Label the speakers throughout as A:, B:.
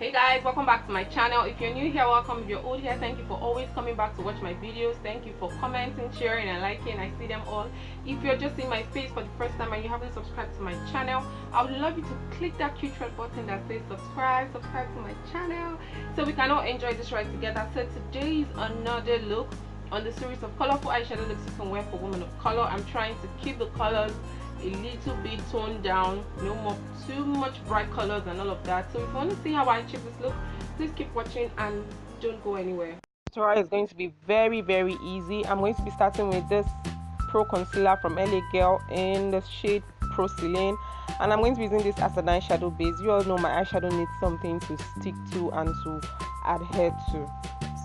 A: Hey guys, welcome back to my channel. If you're new here, welcome. If you're old here, thank you for always coming back to watch my videos. Thank you for commenting, sharing and liking. I see them all. If you're just seeing my face for the first time and you haven't subscribed to my channel, I would love you to click that cute red button that says subscribe to my channel so we can all enjoy this ride together. So today is another look on the series of colorful eyeshadow looks you can wear for women of color. I'm trying to keep the colors a little bit toned down, no more too much bright colors and all of that. So if you want to see how I achieve this look, please keep watching and don't go anywhere. Tutorial is going to be very easy. I'm going to be starting with this pro concealer from LA Girl in the shade porcelain, and I'm going to be using this as an eyeshadow base. You all know my eyeshadow needs something to stick to and to adhere to.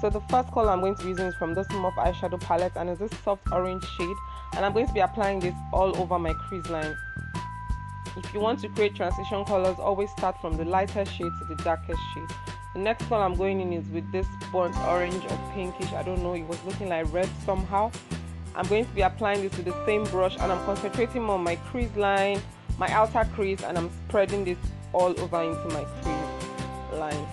A: So the first color I'm going to be using is from this Muff eyeshadow palette, and it's this soft orange shade, and I'm going to be applying this all over my crease line. If you want to create transition colors, always start from the lighter shade to the darkest shade. The next color I'm going in is with this burnt orange or pinkish. I don't know, it was looking like red somehow. I'm going to be applying this with the same brush, and I'm concentrating more on my crease line, my outer crease, and I'm spreading this all over into my crease line.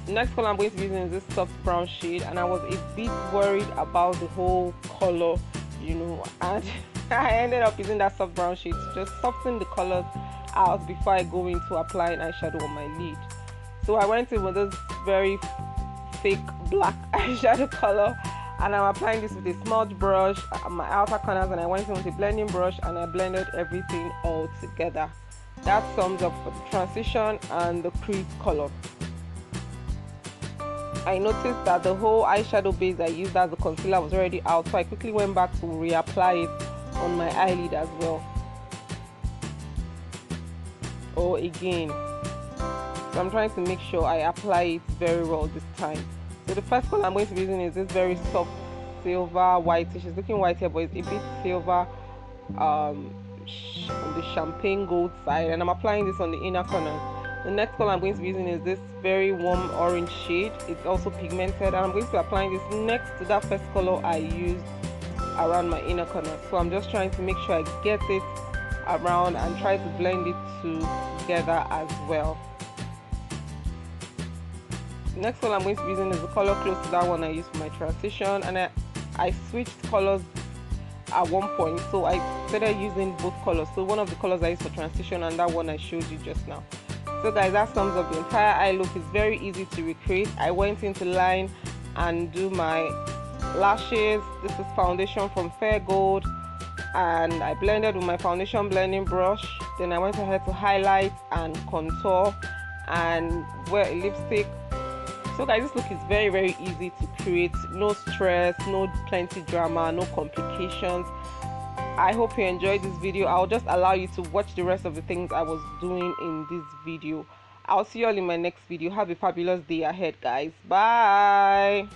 A: The next color I'm going to be using is this soft brown shade, and I was a bit worried about the whole color, you know, and I ended up using that soft brown shade to just soften the colors out before I go into applying eyeshadow on my lid. So I went in with this very fake black eyeshadow color, and I'm applying this with a smudge brush on my outer corners, and I went in with a blending brush and I blended everything all together. That sums up for the transition and the crease color. I noticed that the whole eyeshadow base I used as the concealer was already out, so I quickly went back to reapply it on my eyelid as well. Or again. So I'm trying to make sure I apply it very well this time. So the first color I'm going to be using is this very soft silver whitish. It's looking white here, but it's a bit silver on the champagne gold side, and I'm applying this on the inner corner. The next color I'm going to be using is this very warm orange shade. It's also pigmented, and I'm going to be applying this next to that first color I used around my inner corner. So I'm just trying to make sure I get it around and try to blend it together as well. The next color I'm going to be using is the color close to that one I used for my transition, and I switched colors at one point, so I started using both colors. So one of the colors I used for transition and that one I showed you just now. So guys, that sums up the entire eye look. It's very easy to recreate. I went into line and do my lashes. This is foundation from Fair Gold, and I blended with my foundation blending brush. Then I went ahead to highlight and contour and wear a lipstick. So guys, this look is very easy to create. No stress, no plenty drama, no complications. I hope you enjoyed this video. I'll just allow you to watch the rest of the things I was doing in this video. I'll see you all in my next video. Have a fabulous day ahead, guys. Bye.